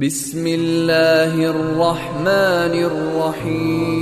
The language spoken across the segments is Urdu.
بسم اللہ الرحمن الرحیم۔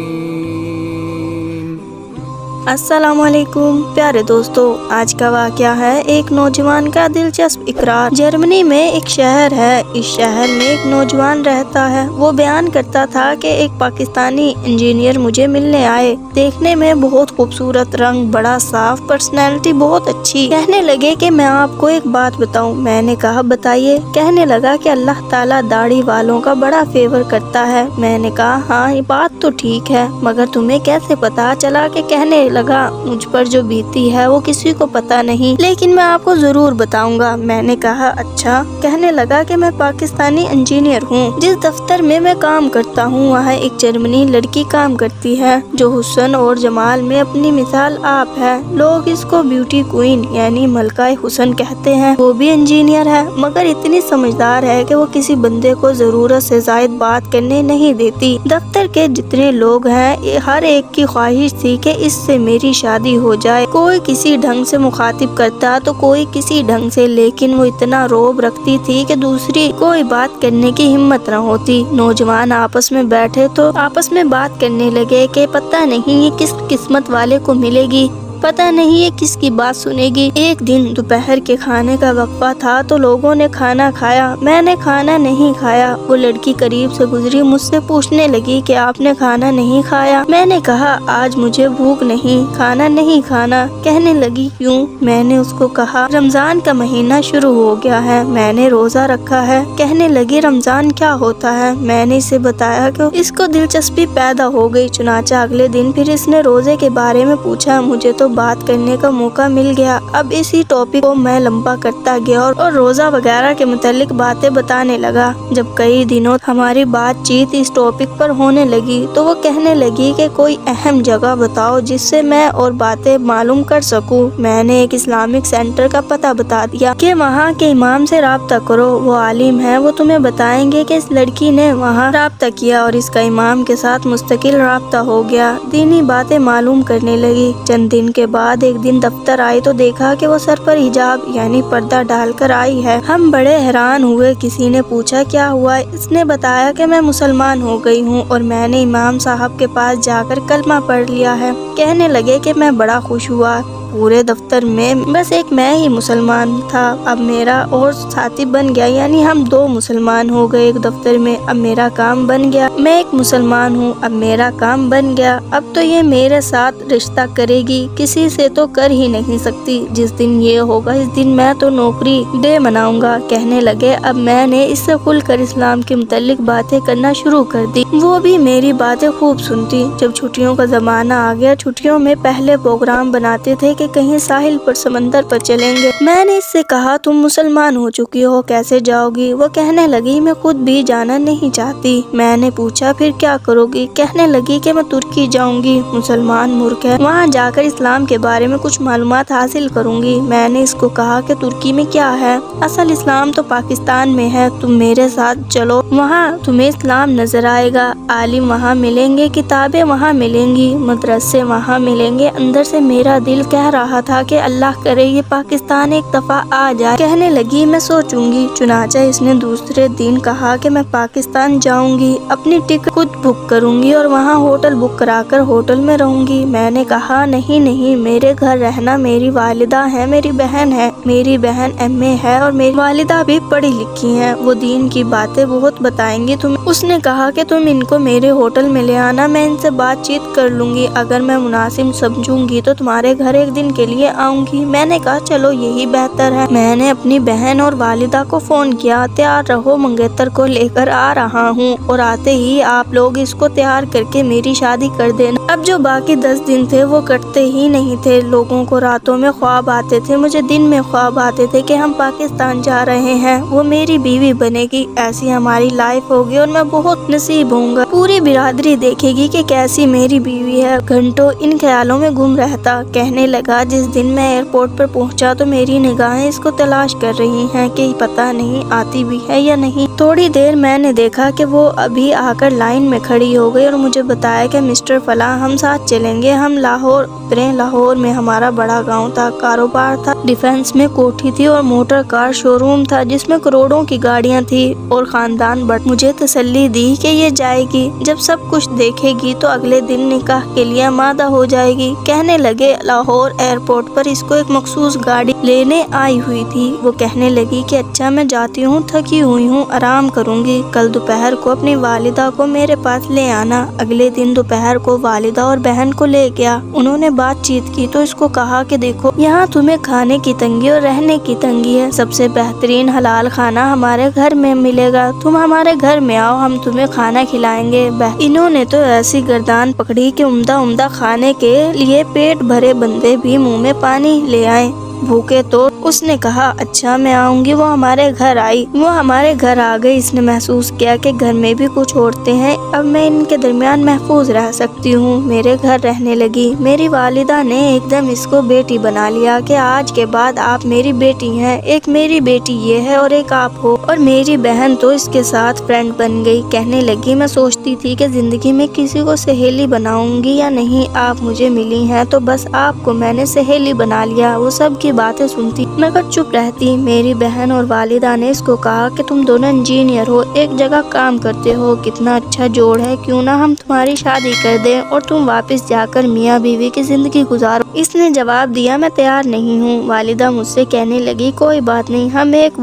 السلام علیکم پیارے دوستو، آج کا واقعہ ہے ایک نوجوان کا دلچسپ اقرار۔ جرمنی میں ایک شہر ہے۔ اس شہر میں ایک نوجوان رہتا ہے۔ وہ بیان کرتا تھا کہ ایک پاکستانی انجینئر مجھے ملنے آئے۔ دیکھنے میں بہت خوبصورت، رنگ بڑا صاف، پرسنالٹی بہت اچھی۔ کہنے لگے کہ میں آپ کو ایک بات بتاؤں۔ میں نے کہا بتائیے۔ کہنے لگا کہ اللہ تعالیٰ داڑھی والوں کا بڑا فیور کرتا ہے۔ میں نے کہا ہاں یہ بات تو ٹھیک ہے، مگر تمہیں کیسے پتا چلا؟ کہ کہنے لگا مجھ پر جو بیتی ہے وہ کسی کو پتا نہیں، لیکن میں آپ کو ضرور بتاؤں گا۔ میں نے کہا اچھا۔ کہنے لگا کہ میں پاکستانی انجینئر ہوں۔ جس دفتر میں میں کام کرتا ہوں وہاں ایک جرمنی لڑکی کام کرتی ہے جو حسن اور جمال میں اپنی مثال آپ ہے۔ لوگ اس کو بیوٹی کوئین یعنی ملکہ حسن کہتے ہیں۔ وہ بھی انجینئر ہے، مگر اتنی سمجھدار ہے کہ وہ کسی بندے کو ضرورت سے زائد بات کرنے نہیں دیتی۔ دفتر کے جتنے لوگ ہیں ہر ایک کی خواہش تھی کہ اس سے میری شادی ہو جائے۔ کوئی کسی ڈھنگ سے مخاطب کرتا تو کوئی کسی ڈھنگ سے، لیکن وہ اتنا روب رکھتی تھی کہ دوسری کوئی بات کرنے کی ہمت نہ ہوتی۔ نوجوان آپس میں بیٹھے تو آپس میں بات کرنے لگے کہ پتہ نہیں یہ کس قسمت والے کو ملے گی، پتہ نہیں یہ کس کی بات سنے گی۔ ایک دن دوپہر کے کھانے کا وقفہ تھا تو لوگوں نے کھانا کھایا، میں نے کھانا نہیں کھایا۔ وہ لڑکی قریب سے گزری، مجھ سے پوچھنے لگی کہ آپ نے کھانا نہیں کھایا؟ میں نے کہا آج مجھے بھوک نہیں، کھانا نہیں کھانا۔ کہنے لگی کیوں؟ میں نے اس کو کہا رمضان کا مہینہ شروع ہو گیا ہے، میں نے روزہ رکھا ہے۔ کہنے لگی رمضان کیا ہوتا ہے؟ میں نے اسے بتایا کہ اس کو دلچسپی پیدا ہو گئی۔ چنانچہ اگلے دن پھر اس نے روزے کے بارے میں پوچھا۔ مجھے تو بات کرنے کا موقع مل گیا۔ اب اسی ٹاپک کو میں لمبا کرتا گیا اور روزہ وغیرہ کے متعلق باتیں بتانے لگا۔ جب کئی دنوں ہماری بات چیت اس ٹاپک پر ہونے لگی تو وہ کہنے لگی کہ کوئی اہم جگہ بتاؤ جس سے میں اور باتیں معلوم کر سکوں۔ میں نے ایک اسلامک سینٹر کا پتہ بتا دیا کہ وہاں کے امام سے رابطہ کرو، وہ عالم ہے، وہ تمہیں بتائیں گے کہ اس لڑکی نے وہاں رابطہ کیا اور اس کا امام کے ساتھ مستقل رابطہ ہو گیا۔ دینی باتیں معلوم کرنے لگی۔ چند دن کے بعد ایک دن دفتر آئی تو دیکھا کہ وہ سر پر حجاب یعنی پردہ ڈال کر آئی ہے۔ ہم بڑے حیران ہوئے۔ کسی نے پوچھا کیا ہوا؟ اس نے بتایا کہ میں مسلمان ہو گئی ہوں اور میں نے امام صاحب کے پاس جا کر کلمہ پڑھ لیا ہے۔ کہنے لگے کہ میں بڑا خوش ہوا۔ پورے دفتر میں بس ایک میں ہی مسلمان تھا۔ اب میرا اور ساتھی بن گیا، یعنی ہم دو مسلمان ہو گئے ایک دفتر میں۔ اب میرا کام بن گیا، میں ایک مسلمان ہوں، اب میرا کام بن گیا۔ اب تو یہ میرے ساتھ رشتہ کرے گی، کسی سے تو کر ہی نہیں سکتی۔ جس دن یہ ہوگا اس دن میں تو نوکری ڈے مناؤں گا۔ کہنے لگے اب میں نے اس سے کھل کر اسلام کے متعلق باتیں کرنا شروع کر دی۔ وہ بھی میری باتیں خوب سنتی۔ جب چھٹیوں کا زمانہ آ گیا، چھٹیوں میں پہلے پروگرام بناتے تھے کہ کہیں ساحل پر سمندر پر چلیں گے۔ میں نے اس سے کہا تم مسلمان ہو چکی ہو، کیسے جاؤ گی؟ وہ کہنے لگی میں خود بھی جانا نہیں چاہتی۔ میں نے پوچھا پھر کیا کرو گی؟ کہنے لگی کہ میں ترکی جاؤں گی، مسلمان ملک ہے، وہاں جا کر اسلام کے بارے میں کچھ معلومات حاصل کروں گی۔ میں نے اس کو کہا کہ ترکی میں کیا ہے؟ اصل اسلام تو پاکستان میں ہے، تم میرے ساتھ چلو، وہاں تمہیں اسلام نظر آئے گا۔ عالم وہاں ملیں گے، کتابیں وہاں ملیں گی، مدرسے وہاں ملیں گے۔ اندر سے میرا دل کہہ رہا تھا کہ اللہ کرے یہ پاکستان ایک دفعہ آ جائے۔ کہنے لگی میں سوچوں گی۔ چنانچہ اس نے دوسرے دن کہا کہ میں پاکستان جاؤں گی، اپنی ٹکٹ خود بک کروں گی اور وہاں ہوٹل بک کرا کر ہوٹل میں رہوں گی۔ میں نے کہا نہیں نہیں، میرے گھر رہنا، میری والدہ ہے، میری بہن ہے، میری بہن ایم اے ہے اور میری والدہ بھی پڑھی لکھی ہیں، وہ دین کی باتیں بہت بتائیں گی تمہیں۔ اس نے کہا کہ تم ان کو میرے ہوٹل میں لے آنا، میں ان سے بات چیت کر لوں گی، اگر میں مناسب سمجھوں گی تو تمہارے گھر ایک دن کے لیے آؤں گی۔ میں نے کہا چلو یہی بہتر ہے۔ میں نے اپنی بہن اور والدہ کو فون کیا، تیار رہو، منگیتر کو لے کر آ رہا ہوں اور آتے ہی آپ لوگ اس کو تیار کر کے میری شادی کر دینا۔ اب جو باقی 10 دن تھے وہ کٹتے ہی نہیں تھے۔ لوگوں کو راتوں میں خواب آتے تھے، مجھے دن میں خواب آتے تھے کہ ہم پاکستان جا رہے ہیں، وہ میری بیوی بنے گی، ایسی ہماری لائف ہوگی اور میں بہت نصیب ہوں گا۔ پورے پوری برادری دیکھے گی کہ کیسی میری بیوی ہے۔ گھنٹوں ان خیالوں میں گم رہتا۔ کہنے لگا جس دن میں ایئرپورٹ پر پہنچا تو میری نگاہیں اس کو تلاش کر رہی ہیں کہ پتہ نہیں آتی بھی ہے یا نہیں۔ تھوڑی دیر میں نے دیکھا کہ وہ ابھی آ کر لائن میں کھڑی ہو گئی اور مجھے بتایا کہ مسٹر فلاں ہم ساتھ چلیں گے۔ ہم لاہور اترے۔ لاہور میں ہمارا بڑا گاؤں تھا، کاروبار تھا، ڈیفینس میں کوٹھی تھی اور موٹر کار شو روم تھا جس میں کروڑوں کی گاڑیاں تھی اور خاندان بڑھ۔ مجھے تسلی دی کہ یہ جائے گی، جب سب کچھ دیکھے گی تو اگلے دن نکاح کے لیے آمادہ ہو جائے گی۔ کہنے لگے لاہور ایئرپورٹ پر اس کو ایک مخصوص گاڑی لینے آئی ہوئی تھی۔ وہ کہنے لگی کہ اچھا میں جاتی ہوں، تھکی ہوئی ہوں، آرام کروں گی، کل دوپہر کو اپنی والدہ کو میرے پاس لے آنا۔ اگلے دن دوپہر کو والدہ اور بہن کو لے گیا۔ انہوں نے بات چیت کی تو اس کو کہا کہ دیکھو یہاں تمہیں کھانے کی تنگی اور رہنے کی تنگی ہے، سب سے بہترین حلال کھانا ہمارے گھر میں ملے گا، تم ہمارے گھر میں آؤ، ہم تمہیں کھانا کھلائیں گے۔ انہوں نے تو ایسی گردان پکڑی کہ عمدہ کھانے کے لیے پیٹ بھرے بندے بھی منہ میں پانی لے آئے، بھوکے تو۔ اس نے کہا اچھا میں آؤں گی۔ وہ ہمارے گھر آئی، وہ ہمارے گھر آ گئی۔ اس نے محسوس کیا کہ گھر میں بھی کچھ عورتیں ہیں، اب میں ان کے درمیان محفوظ رہ سکتی ہوں۔ میرے گھر رہنے لگی۔ میری والدہ نے ایک دم اس کو بیٹی بنا لیا کہ آج کے بعد آپ میری بیٹی ہیں، ایک میری بیٹی یہ ہے اور ایک آپ ہو۔ اور میری بہن تو اس کے ساتھ فرینڈ بن گئی۔ کہنے لگی میں سوچتی تھی کہ زندگی میں کسی کو سہیلی بناؤں گی یا نہیں، آپ مجھے ملی ہیں تو بس آپ کو میں نے سہیلی بنا لیا۔ وہ سب کی باتیں سنتی مگر چپ رہتی۔ میری بہن اور والدہ نے اس کو کہا کہ تم دونوں انجینئر ہو، ایک جگہ کام کرتے ہو، کتنا اچھا جوڑ ہے، کیوں نہ ہم تمہاری شادی کر دیں اور تم واپس جا کر میاں بیوی کی زندگی گزارو۔ اس نے جواب دیا میں تیار نہیں ہوں۔ والدہ مجھ سے کہنے لگی کوئی بات نہیں، ہم ایک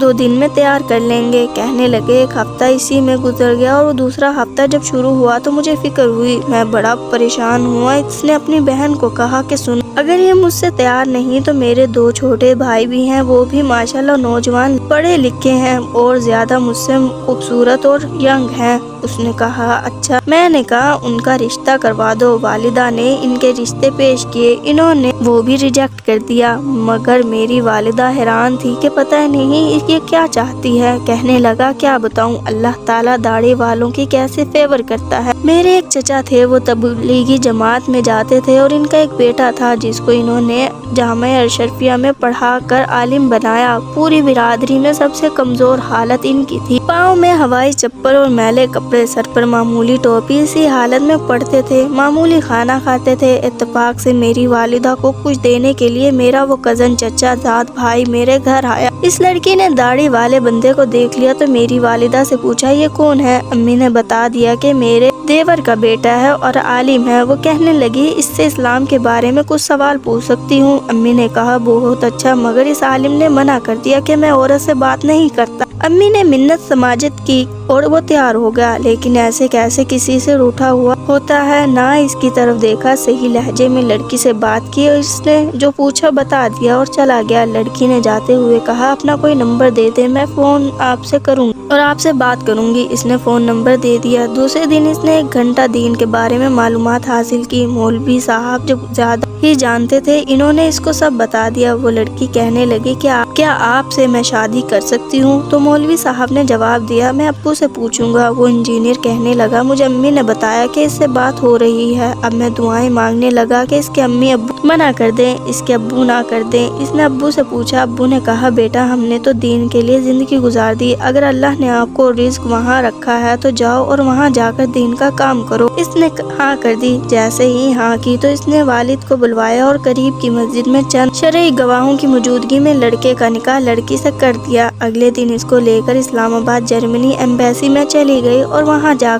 دو دن میں تیار کر لیں گے۔ کہنے لگے ایک ہفتہ اسی میں گزر گیا اور وہ دوسرا ہفتہ جب شروع ہوا تو مجھے فکر ہوئی، میں بڑا پریشان ہوا۔ اس نے اپنی بہن کو کہا کہ سنو، اگر یہ مجھ سے تیار نہیں تو میرے 2 چھوٹے بھائی بھی ہیں، وہ بھی ماشاءاللہ نوجوان پڑھے لکھے ہیں اور زیادہ مجھ سے خوبصورت اور ینگ ہیں۔ اس نے کہا اچھا۔ میں نے کہا ان کا رشتہ کروا دو۔ والدہ نے ان کے رشتے پیش کیے، انہوں نے وہ بھی ریجیکٹ کر دیا، مگر میری والدہ حیران تھی کہ پتہ نہیں یہ کیا چاہتی ہے۔ کہنے لگا کیا بتاؤں، اللہ تعالیٰ داڑھی والوں کی کیسے فیور کرتا ہے۔ میرے ایک چچا تھے، وہ تبلیغی جماعت میں جاتے تھے اور ان کا ایک بیٹا تھا جس کو انہوں نے جامعہ اشرفیہ میں پڑھا کر عالم بنایا۔ پوری برادری میں سب سے کمزور حالت ان کی تھی، پاؤں میں ہوائی چپل اور میلے کپڑے، سر پر معمولی ٹوپی، اسی حالت میں پڑھتے تھے، معمولی کھانا کھاتے تھے۔ اتفاق سے میری والدہ کو کچھ دینے کے لیے میرا وہ کزن چچا زاد بھائی میرے گھر آیا۔ اس لڑکی نے داڑھی والے بندے کو دیکھ لیا تو میری والدہ سے پوچھا یہ کون ہے؟ امی نے بتا دیا کہ میرے دیور کا بیٹا ہے اور عالم ہے۔ وہ کہنے لگی اس سے اسلام کے بارے میں کچھ سوال پوچھ سکتی ہوں؟ امی نے کہا بہت اچھا، مگر اس عالم نے منع کر دیا کہ میں عورت سے بات نہیں کرتا۔ امی نے منت سماجت کی اور وہ تیار ہو گیا، لیکن ایسے کیسے کسی سے روٹھا ہوا ہوتا ہے، نہ اس کی طرف دیکھا، صحیح لہجے میں لڑکی سے بات کی اور اس نے جو پوچھا بتا دیا اور چلا گیا۔ لڑکی نے جاتے ہوئے کہا اپنا کوئی نمبر دے دے، میں فون آپ سے کروں اور آپ سے بات کروں گی۔ اس نے فون نمبر دے دیا۔ دوسرے دن اس نے 1 گھنٹہ دین کے بارے میں معلومات حاصل کی۔ مولوی صاحب جو زیادہ ہی جانتے تھے، انہوں نے اس کو سب بتا دیا۔ وہ لڑکی کہنے لگی کیا آپ سے میں شادی کر سکتی ہوں؟ تو مولوی صاحب نے جواب دیا میں ابو سے پوچھوں گا۔ وہ انجینئر کہنے لگا مجھے امی نے بتایا کہ اس سے بات ہو رہی ہے، اب میں دعائیں مانگنے لگا کہ اس کے امی ابو منع کر دیں، اس کے ابو نہ کر دیں۔ اس نے ابو سے پوچھا، ابو نے کہا بیٹا ہم نے تو دین کے لیے زندگی گزار دی، اگر اللہ نے آپ کو رزق وہاں رکھا ہے تو جاؤ اور وہاں جا کر دین کا کام کرو۔ اس نے ہاں کر دی۔ جیسے ہی ہاں کی تو اس نے والد کو بلوایا اور قریب کی مسجد میں چند شرعی گواہوں کی موجودگی میں لڑکے کا نکاح لڑکی سے کر دیا۔ اگلے دن اس کو لے کر اسلام آباد جرمنی ایمبیسی میں چلی گئی اور وہاں جا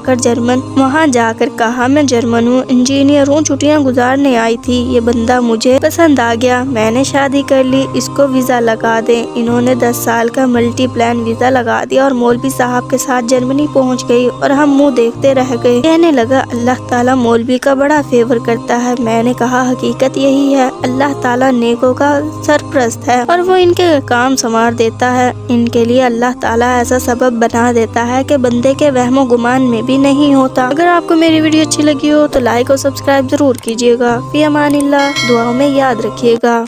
کر کہا میں جرمن ہوں، انجینئر ہوں، چھٹیاں گزارنے آئی تھی، یہ بندہ مجھے پسند آ گیا، میں نے شادی کر لی، اس کو ویزا لگا دیں۔ انہوں نے 10 سال کا ملٹی پلان ویزا لگا دیا اور مولوی صاحب کے ساتھ جرمنی پہنچ گئی اور ہم منہ دیکھتے رہ گئے۔ کہنے لگا اللہ تعالیٰ مولوی کا بڑا فیور کرتا ہے۔ میں نے کہا حقیقت یہی ہے، اللہ تعالیٰ نیکوں کا سرپرست ہے اور وہ ان کے کام سنوار دیتا ہے، ان کے لیے اللہ تعالیٰ ایسا سبب بنا دیتا ہے کہ بندے کے وہم و گمان میں بھی نہیں ہوتا۔ اگر آپ کو میری ویڈیو اچھی لگی ہو تو لائک اور سبسکرائب ضرور کیجیے گا۔ فی امان اللہ، دعاؤں میں یاد رکھیے گا۔